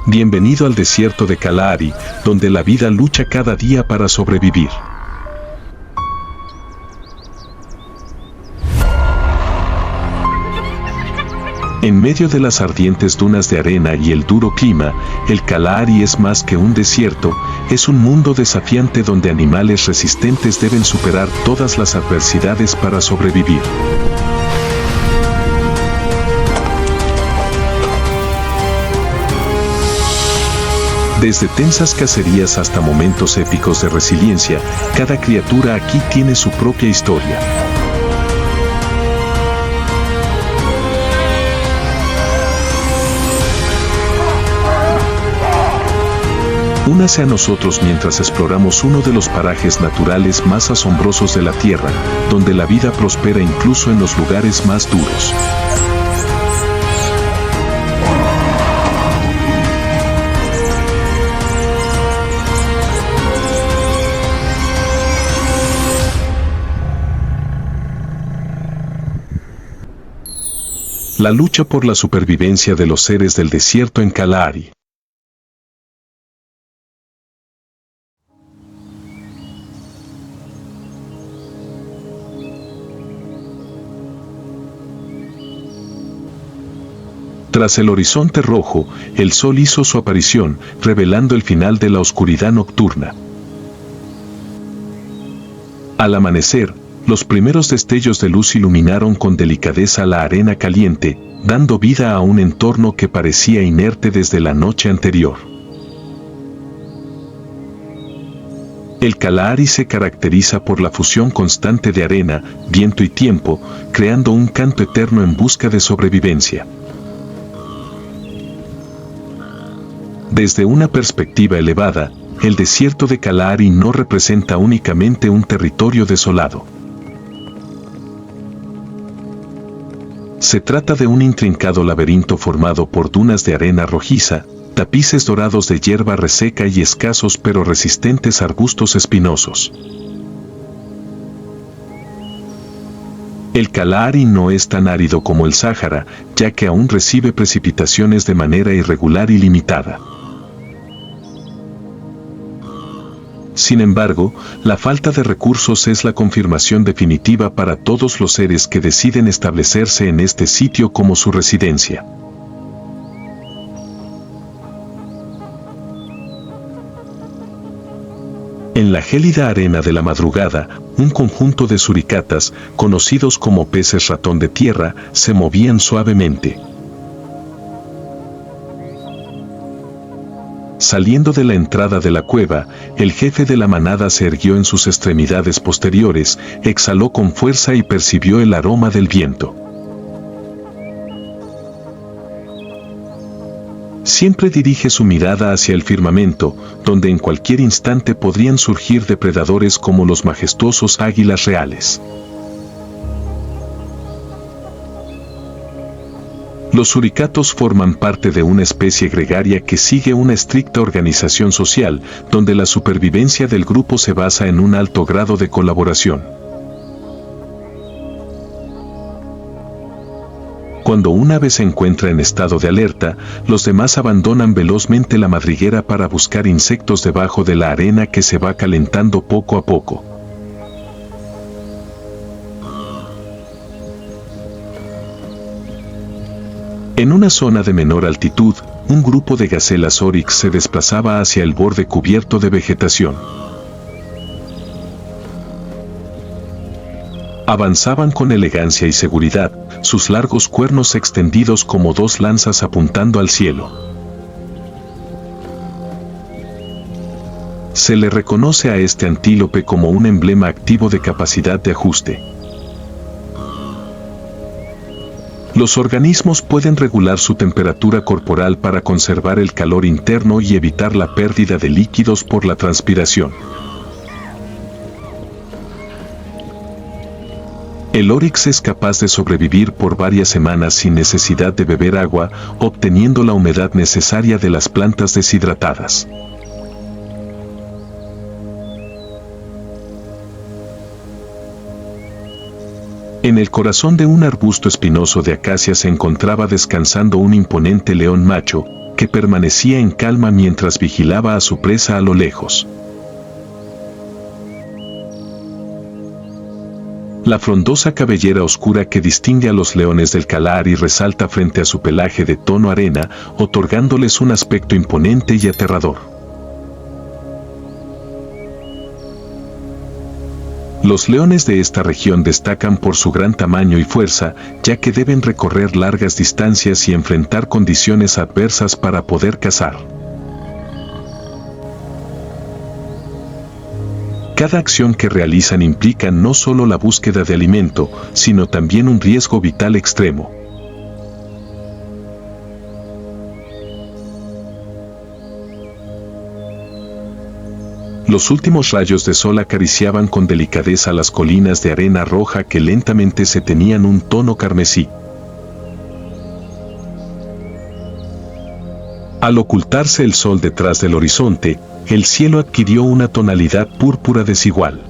Bienvenido al desierto de Kalahari, donde la vida lucha cada día para sobrevivir. En medio de las ardientes dunas de arena y el duro clima, el Kalahari es más que un desierto, es un mundo desafiante donde animales resistentes deben superar todas las adversidades para sobrevivir. Desde tensas cacerías hasta momentos épicos de resiliencia, cada criatura aquí tiene su propia historia. Únase a nosotros mientras exploramos uno de los parajes naturales más asombrosos de la Tierra, donde la vida prospera incluso en los lugares más duros. La lucha por la supervivencia de los seres del desierto en Kalahari. Tras el horizonte rojo, el sol hizo su aparición, revelando el final de la oscuridad nocturna. Al amanecer, los primeros destellos de luz iluminaron con delicadeza la arena caliente, dando vida a un entorno que parecía inerte desde la noche anterior. El Kalahari se caracteriza por la fusión constante de arena, viento y tiempo, creando un canto eterno en busca de sobrevivencia. Desde una perspectiva elevada, el desierto de Kalahari no representa únicamente un territorio desolado. Se trata de un intrincado laberinto formado por dunas de arena rojiza, tapices dorados de hierba reseca y escasos pero resistentes arbustos espinosos. El Kalahari no es tan árido como el Sáhara, ya que aún recibe precipitaciones de manera irregular y limitada. Sin embargo, la falta de recursos es la confirmación definitiva para todos los seres que deciden establecerse en este sitio como su residencia. En la gélida arena de la madrugada, un conjunto de suricatas, conocidos como peces ratón de tierra, se movían suavemente. Saliendo de la entrada de la cueva, el jefe de la manada se erguió en sus extremidades posteriores, exhaló con fuerza y percibió el aroma del viento. Siempre dirige su mirada hacia el firmamento, donde en cualquier instante podrían surgir depredadores como los majestuosos águilas reales. Los suricatos forman parte de una especie gregaria que sigue una estricta organización social, donde la supervivencia del grupo se basa en un alto grado de colaboración. Cuando un ave se encuentra en estado de alerta, los demás abandonan velozmente la madriguera para buscar insectos debajo de la arena que se va calentando poco a poco. En una zona de menor altitud, un grupo de gacelas oryx se desplazaba hacia el borde cubierto de vegetación. Avanzaban con elegancia y seguridad, sus largos cuernos extendidos como dos lanzas apuntando al cielo. Se le reconoce a este antílope como un emblema activo de capacidad de ajuste. Los organismos pueden regular su temperatura corporal para conservar el calor interno y evitar la pérdida de líquidos por la transpiración. El oryx es capaz de sobrevivir por varias semanas sin necesidad de beber agua, obteniendo la humedad necesaria de las plantas deshidratadas. En el corazón de un arbusto espinoso de acacia se encontraba descansando un imponente león macho, que permanecía en calma mientras vigilaba a su presa a lo lejos. La frondosa cabellera oscura que distingue a los leones del Kalahari resalta frente a su pelaje de tono arena, otorgándoles un aspecto imponente y aterrador. Los leones de esta región destacan por su gran tamaño y fuerza, ya que deben recorrer largas distancias y enfrentar condiciones adversas para poder cazar. Cada acción que realizan implica no solo la búsqueda de alimento, sino también un riesgo vital extremo. Los últimos rayos de sol acariciaban con delicadeza las colinas de arena roja que lentamente se teñían un tono carmesí. Al ocultarse el sol detrás del horizonte, el cielo adquirió una tonalidad púrpura desigual.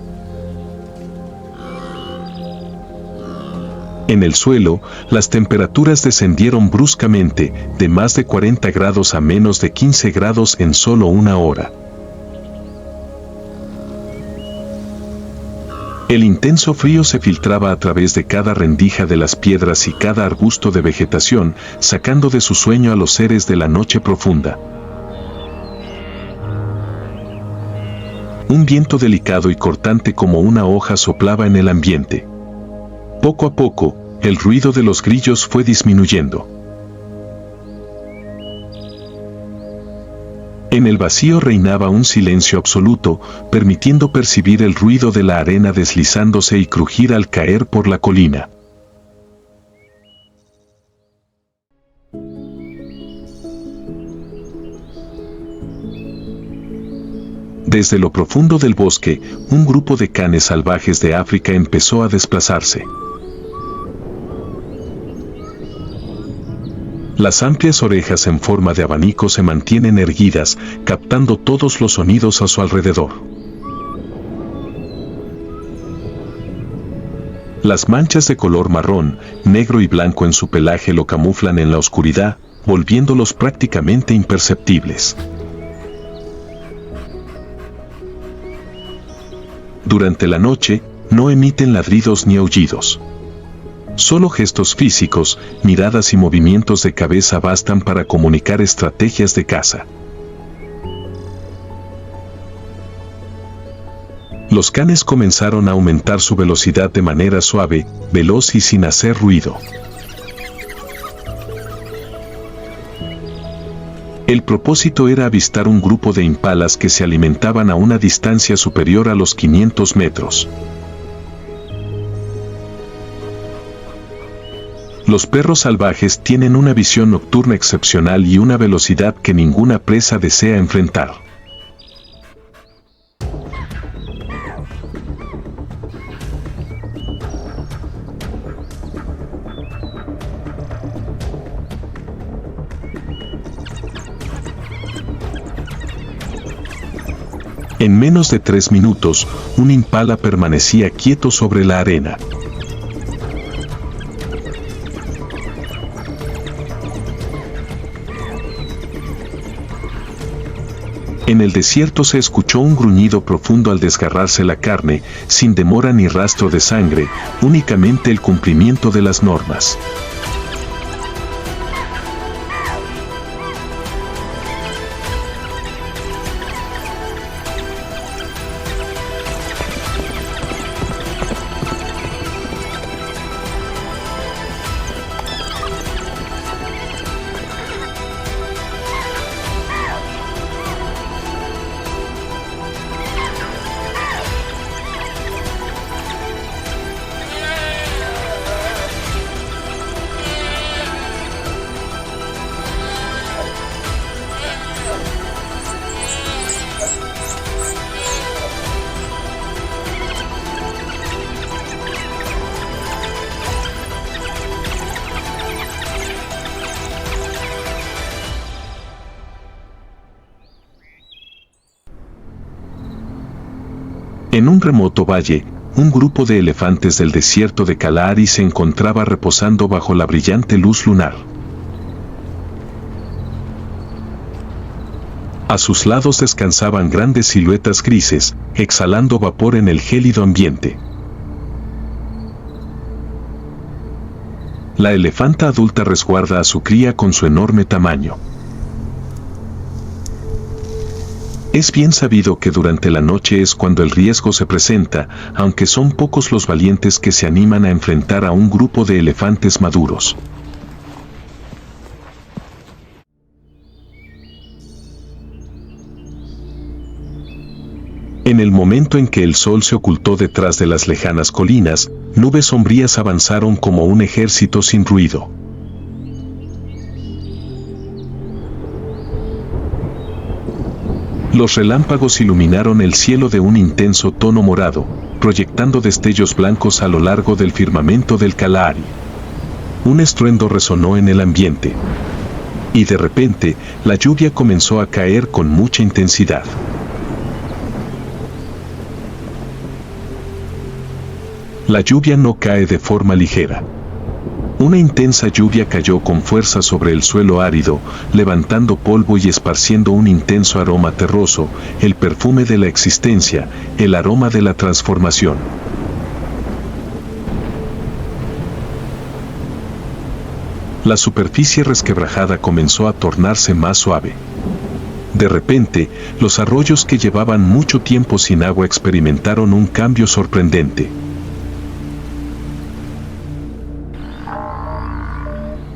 En el suelo, las temperaturas descendieron bruscamente, de más de 40 grados a menos de 15 grados en solo una hora. El intenso frío se filtraba a través de cada rendija de las piedras y cada arbusto de vegetación, sacando de su sueño a los seres de la noche profunda. Un viento delicado y cortante como una hoja soplaba en el ambiente. Poco a poco, el ruido de los grillos fue disminuyendo. En el vacío reinaba un silencio absoluto, permitiendo percibir el ruido de la arena deslizándose y crujir al caer por la colina. Desde lo profundo del bosque, un grupo de canes salvajes de África empezó a desplazarse. Las amplias orejas en forma de abanico se mantienen erguidas, captando todos los sonidos a su alrededor. Las manchas de color marrón, negro y blanco en su pelaje lo camuflan en la oscuridad, volviéndolos prácticamente imperceptibles. Durante la noche, no emiten ladridos ni aullidos. Solo gestos físicos, miradas y movimientos de cabeza bastan para comunicar estrategias de caza. Los canes comenzaron a aumentar su velocidad de manera suave, veloz y sin hacer ruido. El propósito era avistar un grupo de impalas que se alimentaban a una distancia superior a los 500 metros. Los perros salvajes tienen una visión nocturna excepcional y una velocidad que ninguna presa desea enfrentar. En menos de 3 minutos, un impala permanecía quieto sobre la arena. En el desierto se escuchó un gruñido profundo al desgarrarse la carne, sin demora ni rastro de sangre, únicamente el cumplimiento de las normas. En un remoto valle, un grupo de elefantes del desierto de Kalahari se encontraba reposando bajo la brillante luz lunar. A sus lados descansaban grandes siluetas grises, exhalando vapor en el gélido ambiente. La elefanta adulta resguarda a su cría con su enorme tamaño. Es bien sabido que durante la noche es cuando el riesgo se presenta, aunque son pocos los valientes que se animan a enfrentar a un grupo de elefantes maduros. En el momento en que el sol se ocultó detrás de las lejanas colinas, nubes sombrías avanzaron como un ejército sin ruido. Los relámpagos iluminaron el cielo de un intenso tono morado, proyectando destellos blancos a lo largo del firmamento del Kalahari. Un estruendo resonó en el ambiente. Y de repente, la lluvia comenzó a caer con mucha intensidad. La lluvia no cae de forma ligera. Una intensa lluvia cayó con fuerza sobre el suelo árido, levantando polvo y esparciendo un intenso aroma terroso, el perfume de la existencia, el aroma de la transformación. La superficie resquebrajada comenzó a tornarse más suave. De repente, los arroyos que llevaban mucho tiempo sin agua experimentaron un cambio sorprendente.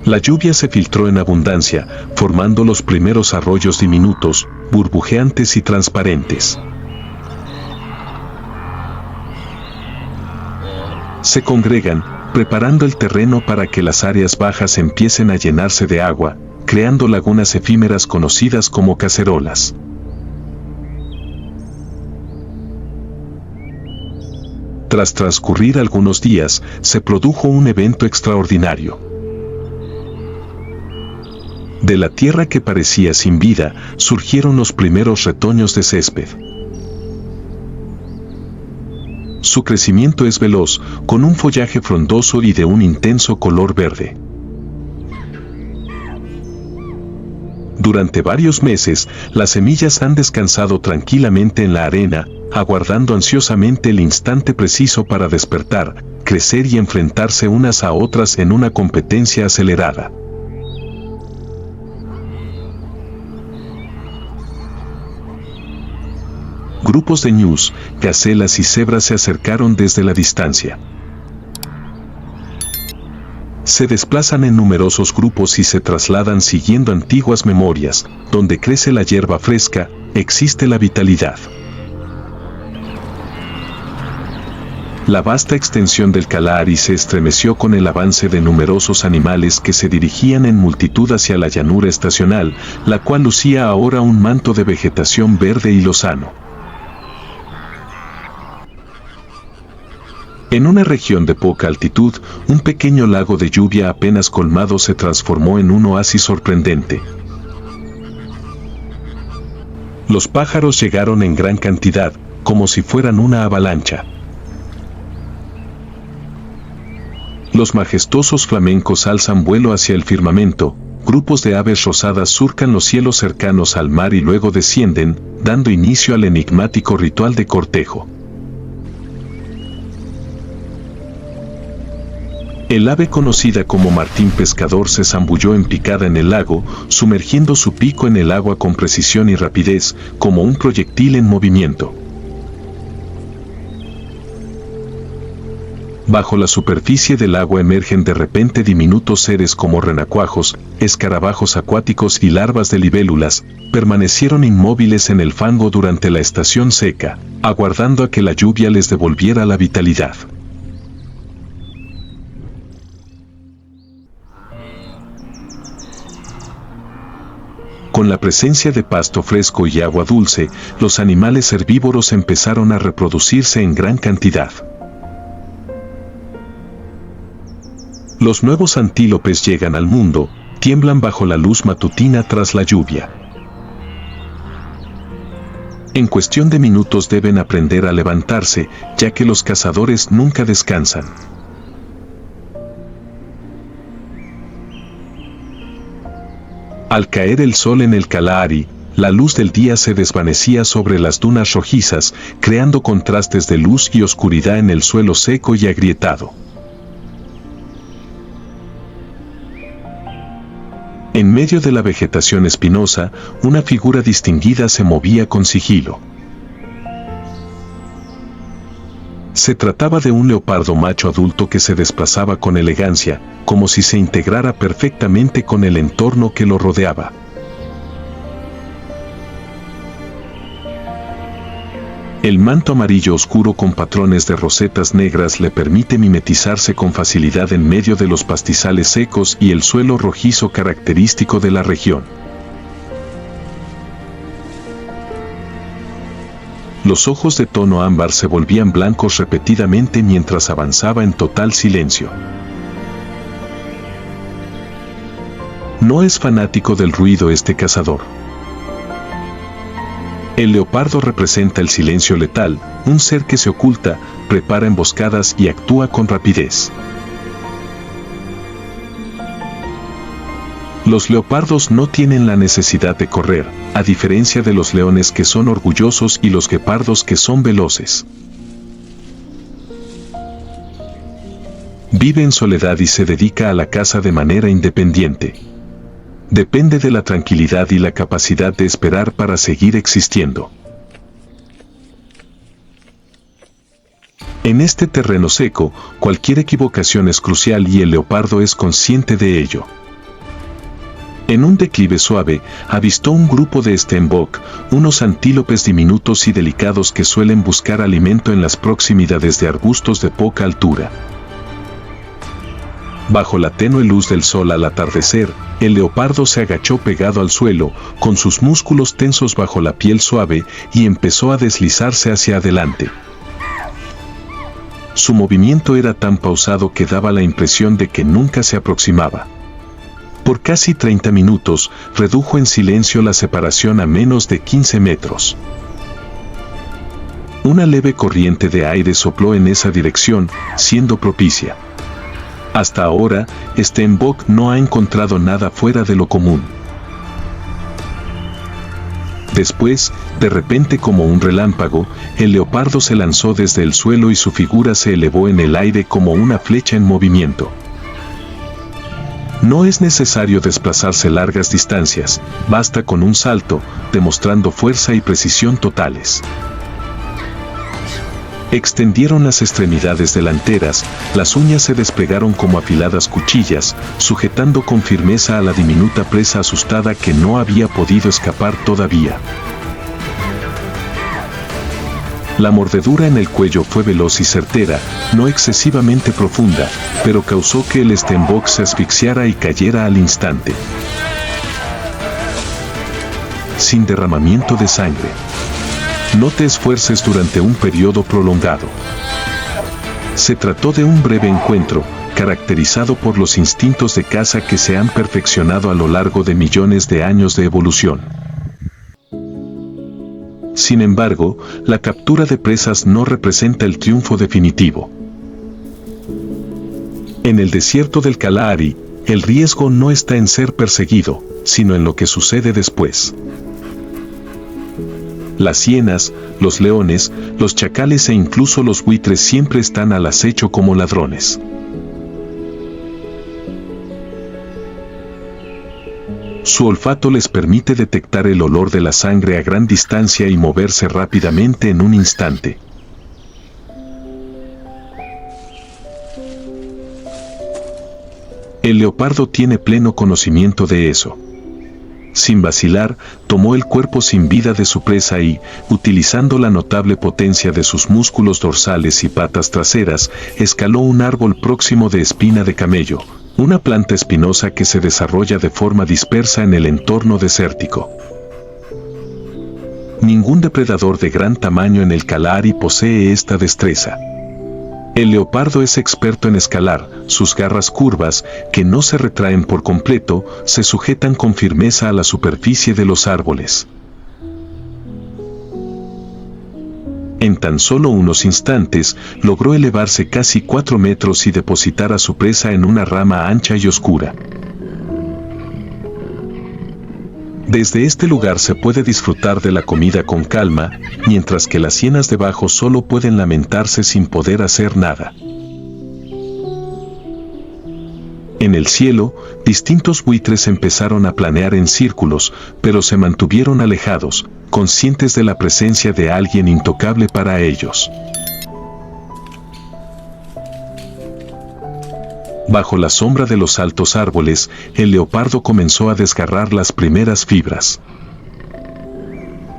La lluvia se filtró en abundancia, formando los primeros arroyos diminutos, burbujeantes y transparentes. Se congregan, preparando el terreno para que las áreas bajas empiecen a llenarse de agua, creando lagunas efímeras conocidas como cacerolas. Tras transcurrir algunos días, se produjo un evento extraordinario. De la tierra que parecía sin vida, surgieron los primeros retoños de césped. Su crecimiento es veloz, con un follaje frondoso y de un intenso color verde. Durante varios meses, las semillas han descansado tranquilamente en la arena, aguardando ansiosamente el instante preciso para despertar, crecer y enfrentarse unas a otras en una competencia acelerada. Grupos de ñus, gacelas y cebras se acercaron desde la distancia. Se desplazan en numerosos grupos y se trasladan siguiendo antiguas memorias. Donde crece la hierba fresca, existe la vitalidad. La vasta extensión del Kalahari se estremeció con el avance de numerosos animales que se dirigían en multitud hacia la llanura estacional, la cual lucía ahora un manto de vegetación verde y lozano. En una región de poca altitud, un pequeño lago de lluvia apenas colmado se transformó en un oasis sorprendente. Los pájaros llegaron en gran cantidad, como si fueran una avalancha. Los majestuosos flamencos alzan vuelo hacia el firmamento, grupos de aves rosadas surcan los cielos cercanos al mar y luego descienden, dando inicio al enigmático ritual de cortejo. El ave conocida como martín pescador se zambulló en picada en el lago, sumergiendo su pico en el agua con precisión y rapidez, como un proyectil en movimiento. Bajo la superficie del agua emergen de repente diminutos seres como renacuajos, escarabajos acuáticos y larvas de libélulas, permanecieron inmóviles en el fango durante la estación seca, aguardando a que la lluvia les devolviera la vitalidad. Con la presencia de pasto fresco y agua dulce, los animales herbívoros empezaron a reproducirse en gran cantidad. Los nuevos antílopes llegan al mundo, tiemblan bajo la luz matutina tras la lluvia. En cuestión de minutos deben aprender a levantarse, ya que los cazadores nunca descansan. Al caer el sol en el Kalahari, La luz del día se desvanecía sobre las dunas rojizas, creando contrastes de luz y oscuridad en el suelo seco y agrietado. En medio de la vegetación espinosa, una figura distinguida se movía con sigilo. Se trataba de un leopardo macho adulto que se desplazaba con elegancia, como si se integrara perfectamente con el entorno que lo rodeaba. El manto amarillo oscuro con patrones de rosetas negras le permite mimetizarse con facilidad en medio de los pastizales secos y el suelo rojizo característico de la región. Los ojos de tono ámbar se volvían blancos repetidamente mientras avanzaba en total silencio. No es fanático del ruido este cazador. El leopardo representa el silencio letal, un ser que se oculta, prepara emboscadas y actúa con rapidez. Los leopardos no tienen la necesidad de correr, a diferencia de los leones que son orgullosos y los guepardos que son veloces. Vive en soledad y se dedica a la caza de manera independiente. Depende de la tranquilidad y la capacidad de esperar para seguir existiendo. En este terreno seco, cualquier equivocación es crucial y el leopardo es consciente de ello. En un declive suave, avistó un grupo de Steenbok, unos antílopes diminutos y delicados que suelen buscar alimento en las proximidades de arbustos de poca altura. Bajo la tenue luz del sol al atardecer, el leopardo se agachó pegado al suelo, con sus músculos tensos bajo la piel suave, y empezó a deslizarse hacia adelante. Su movimiento era tan pausado que daba la impresión de que nunca se aproximaba. Por casi 30 minutos, redujo en silencio la separación a menos de 15 metros. Una leve corriente de aire sopló en esa dirección, siendo propicia. Hasta ahora, Steenbok no ha encontrado nada fuera de lo común. Después, de repente como un relámpago, el leopardo se lanzó desde el suelo y su figura se elevó en el aire como una flecha en movimiento. No es necesario desplazarse largas distancias, basta con un salto, demostrando fuerza y precisión totales. Extendieron las extremidades delanteras, las uñas se desplegaron como afiladas cuchillas, sujetando con firmeza a la diminuta presa asustada que no había podido escapar todavía. La mordedura en el cuello fue veloz y certera, no excesivamente profunda, pero causó que el Steenbok se asfixiara y cayera al instante. Sin derramamiento de sangre. No te esfuerces durante un periodo prolongado. Se trató de un breve encuentro, caracterizado por los instintos de caza que se han perfeccionado a lo largo de millones de años de evolución. Sin embargo, la captura de presas no representa el triunfo definitivo. En el desierto del Kalahari, el riesgo no está en ser perseguido, sino en lo que sucede después. Las hienas, los leones, los chacales e incluso los buitres siempre están al acecho como ladrones. Su olfato les permite detectar el olor de la sangre a gran distancia y moverse rápidamente en un instante. El leopardo tiene pleno conocimiento de eso. Sin vacilar, tomó el cuerpo sin vida de su presa y, utilizando la notable potencia de sus músculos dorsales y patas traseras, escaló un árbol próximo de espina de camello, una planta espinosa que se desarrolla de forma dispersa en el entorno desértico. Ningún depredador de gran tamaño en el Kalahari posee esta destreza. El leopardo es experto en escalar, sus garras curvas, que no se retraen por completo, se sujetan con firmeza a la superficie de los árboles. En tan solo unos instantes, logró elevarse casi 4 metros y depositar a su presa en una rama ancha y oscura. Desde este lugar se puede disfrutar de la comida con calma, mientras que las hienas debajo solo pueden lamentarse sin poder hacer nada. En el cielo, distintos buitres empezaron a planear en círculos, pero se mantuvieron alejados, conscientes de la presencia de alguien intocable para ellos. Bajo la sombra de los altos árboles, el leopardo comenzó a desgarrar las primeras fibras.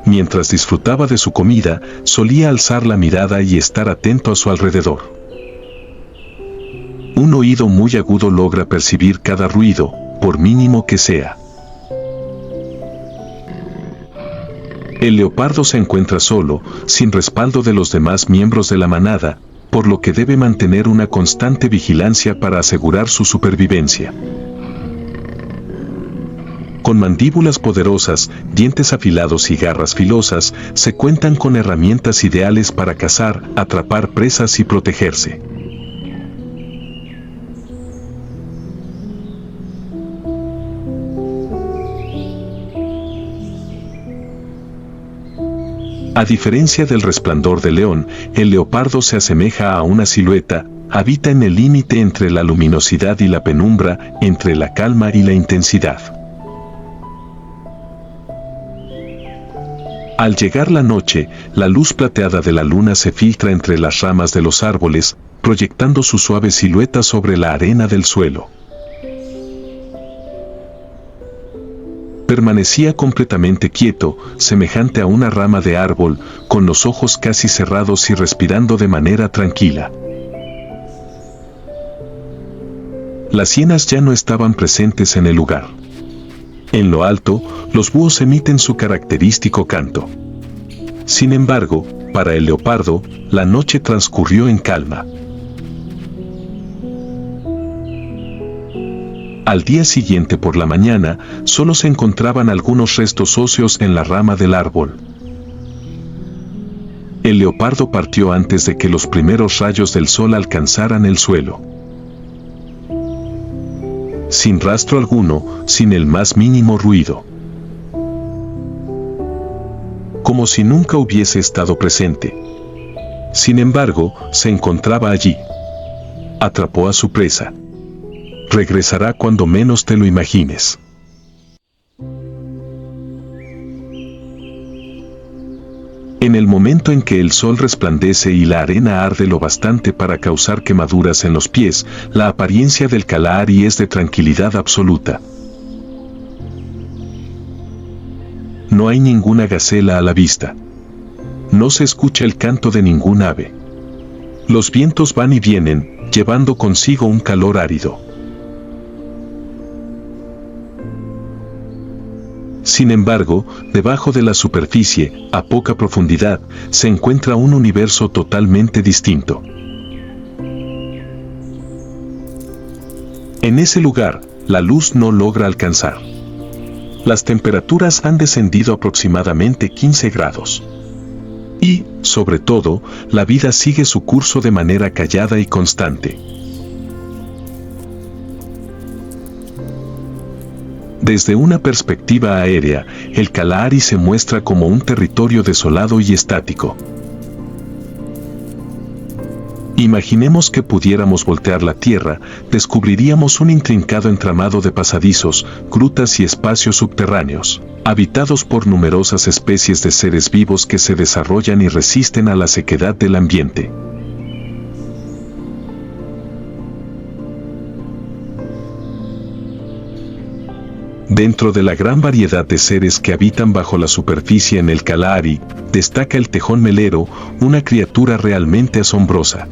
Mientras disfrutaba de su comida, solía alzar la mirada y estar atento a su alrededor. Un oído muy agudo logra percibir cada ruido, por mínimo que sea. El leopardo se encuentra solo, sin respaldo de los demás miembros de la manada, por lo que debe mantener una constante vigilancia para asegurar su supervivencia. Con mandíbulas poderosas, dientes afilados y garras filosas, se cuentan con herramientas ideales para cazar, atrapar presas y protegerse. A diferencia del resplandor del león, el leopardo se asemeja a una silueta, habita en el límite entre la luminosidad y la penumbra, entre la calma y la intensidad. Al llegar la noche, la luz plateada de la luna se filtra entre las ramas de los árboles, proyectando su suave silueta sobre la arena del suelo. Permanecía completamente quieto, semejante a una rama de árbol, con los ojos casi cerrados y respirando de manera tranquila. Las hienas ya no estaban presentes en el lugar. En lo alto, los búhos emiten su característico canto. Sin embargo, para el leopardo, la noche transcurrió en calma. Al día siguiente por la mañana, solo se encontraban algunos restos óseos en la rama del árbol. El leopardo partió antes de que los primeros rayos del sol alcanzaran el suelo. Sin rastro alguno, sin el más mínimo ruido. Como si nunca hubiese estado presente. Sin embargo, se encontraba allí. Atrapó a su presa. Regresará cuando menos te lo imagines. En el momento en que el sol resplandece y la arena arde lo bastante para causar quemaduras en los pies, la apariencia del Kalahari es de tranquilidad absoluta. No hay ninguna gacela a la vista. No se escucha el canto de ningún ave. Los vientos van y vienen, llevando consigo un calor árido. Sin embargo, debajo de la superficie, a poca profundidad, se encuentra un universo totalmente distinto. En ese lugar, la luz no logra alcanzar. Las temperaturas han descendido aproximadamente 15 grados. Y, sobre todo, la vida sigue su curso de manera callada y constante. Desde una perspectiva aérea, el Kalahari se muestra como un territorio desolado y estático. Imaginemos que pudiéramos voltear la Tierra, descubriríamos un intrincado entramado de pasadizos, grutas y espacios subterráneos, habitados por numerosas especies de seres vivos que se desarrollan y resisten a la sequedad del ambiente. Dentro de la gran variedad de seres que habitan bajo la superficie en el Kalahari, destaca el tejón melero, una criatura realmente asombrosa.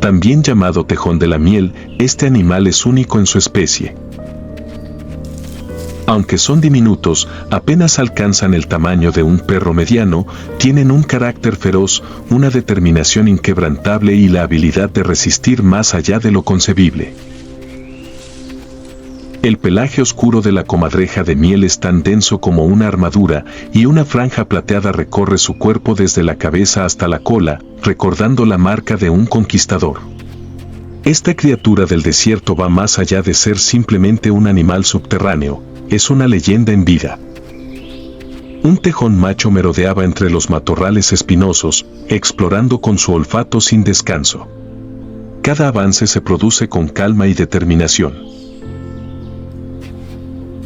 También llamado tejón de la miel, este animal es único en su especie. Aunque son diminutos, apenas alcanzan el tamaño de un perro mediano, tienen un carácter feroz, una determinación inquebrantable y la habilidad de resistir más allá de lo concebible. El pelaje oscuro de la comadreja de miel es tan denso como una armadura, y una franja plateada recorre su cuerpo desde la cabeza hasta la cola, recordando la marca de un conquistador. Esta criatura del desierto va más allá de ser simplemente un animal subterráneo, es una leyenda en vida. Un tejón macho merodeaba entre los matorrales espinosos, explorando con su olfato sin descanso. Cada avance se produce con calma y determinación.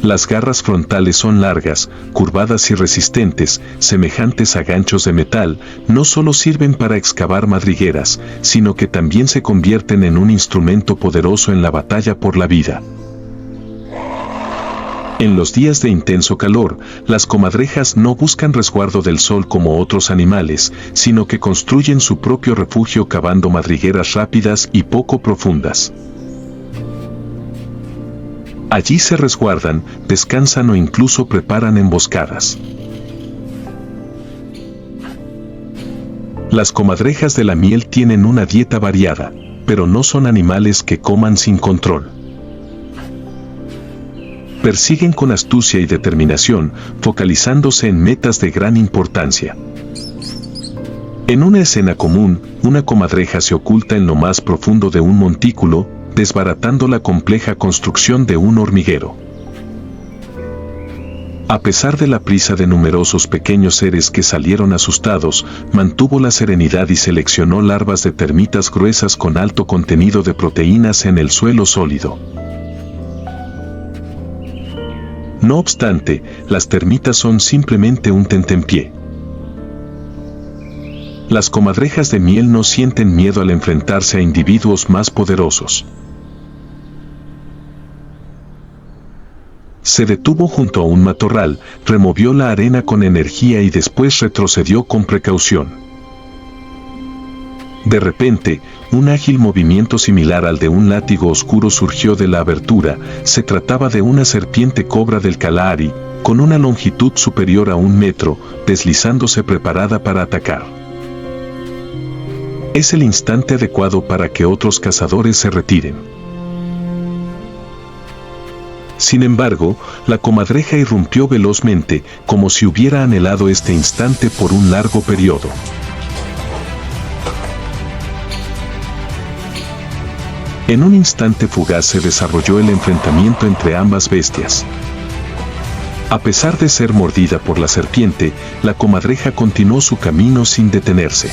Las garras frontales son largas, curvadas y resistentes, semejantes a ganchos de metal. No solo sirven para excavar madrigueras, sino que también se convierten en un instrumento poderoso en la batalla por la vida. En los días de intenso calor, las comadrejas no buscan resguardo del sol como otros animales, sino que construyen su propio refugio cavando madrigueras rápidas y poco profundas. Allí se resguardan, descansan o incluso preparan emboscadas. Las comadrejas de la miel tienen una dieta variada, pero no son animales que coman sin control. Persiguen con astucia y determinación, focalizándose en metas de gran importancia. En una escena común, una comadreja se oculta en lo más profundo de un montículo, desbaratando la compleja construcción de un hormiguero. A pesar de la prisa de numerosos pequeños seres que salieron asustados, mantuvo la serenidad y seleccionó larvas de termitas gruesas con alto contenido de proteínas en el suelo sólido. No obstante, las termitas son simplemente un tentempié. Las comadrejas de miel no sienten miedo al enfrentarse a individuos más poderosos. Se detuvo junto a un matorral, removió la arena con energía y después retrocedió con precaución. De repente, un ágil movimiento similar al de un látigo oscuro surgió de la abertura. Se trataba de una serpiente cobra del Kalahari, con una longitud superior a 1 metro, deslizándose preparada para atacar. Es el instante adecuado para que otros cazadores se retiren. Sin embargo, la comadreja irrumpió velozmente, como si hubiera anhelado este instante por un largo periodo. En un instante fugaz se desarrolló el enfrentamiento entre ambas bestias. A pesar de ser mordida por la serpiente, la comadreja continuó su camino sin detenerse.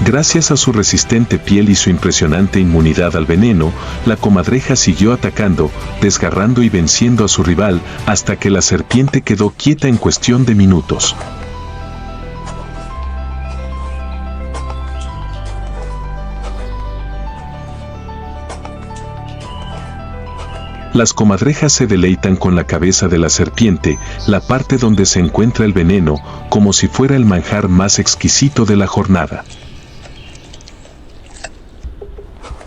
Gracias a su resistente piel y su impresionante inmunidad al veneno, la comadreja siguió atacando, desgarrando y venciendo a su rival, hasta que la serpiente quedó quieta en cuestión de minutos. Las comadrejas se deleitan con la cabeza de la serpiente, la parte donde se encuentra el veneno, como si fuera el manjar más exquisito de la jornada.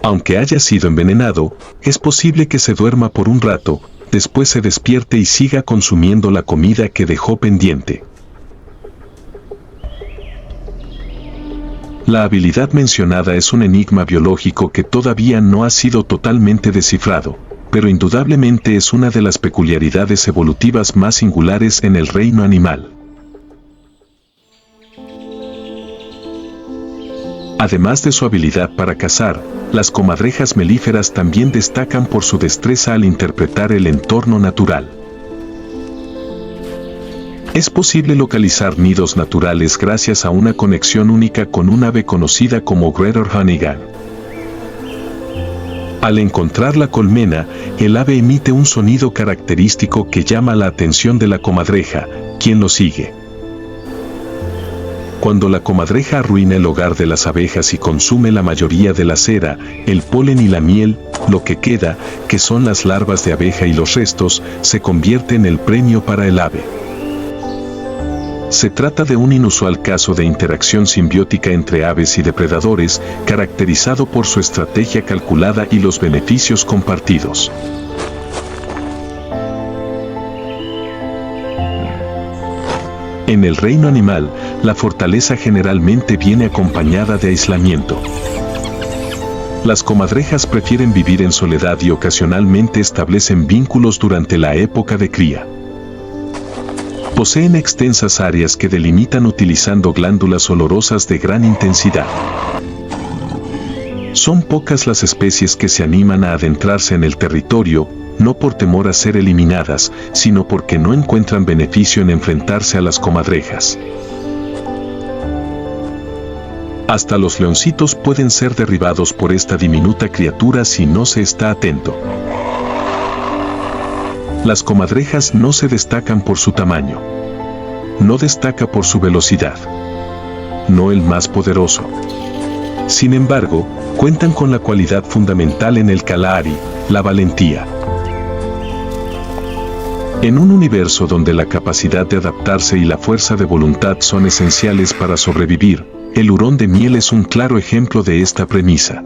Aunque haya sido envenenado, es posible que se duerma por un rato, después se despierte y siga consumiendo la comida que dejó pendiente. La habilidad mencionada es un enigma biológico que todavía no ha sido totalmente descifrado, pero indudablemente es una de las peculiaridades evolutivas más singulares en el reino animal. Además de su habilidad para cazar, las comadrejas melíferas también destacan por su destreza al interpretar el entorno natural. Es posible localizar nidos naturales gracias a una conexión única con un ave conocida como Greater Honeyghan. Al encontrar la colmena, el ave emite un sonido característico que llama la atención de la comadreja, quien lo sigue. Cuando la comadreja arruina el hogar de las abejas y consume la mayoría de la cera, el polen y la miel, lo que queda, que son las larvas de abeja y los restos, se convierte en el premio para el ave. Se trata de un inusual caso de interacción simbiótica entre aves y depredadores, caracterizado por su estrategia calculada y los beneficios compartidos. En el reino animal, la fortaleza generalmente viene acompañada de aislamiento. Las comadrejas prefieren vivir en soledad y ocasionalmente establecen vínculos durante la época de cría. Poseen extensas áreas que delimitan utilizando glándulas olorosas de gran intensidad. Son pocas las especies que se animan a adentrarse en el territorio, no por temor a ser eliminadas, sino porque no encuentran beneficio en enfrentarse a las comadrejas. Hasta los leoncitos pueden ser derribados por esta diminuta criatura si no se está atento. Las comadrejas no se destacan por su tamaño. No destaca por su velocidad. No el más poderoso. Sin embargo, cuentan con la cualidad fundamental en el Kalahari, la valentía. En un universo donde la capacidad de adaptarse y la fuerza de voluntad son esenciales para sobrevivir, el hurón de miel es un claro ejemplo de esta premisa.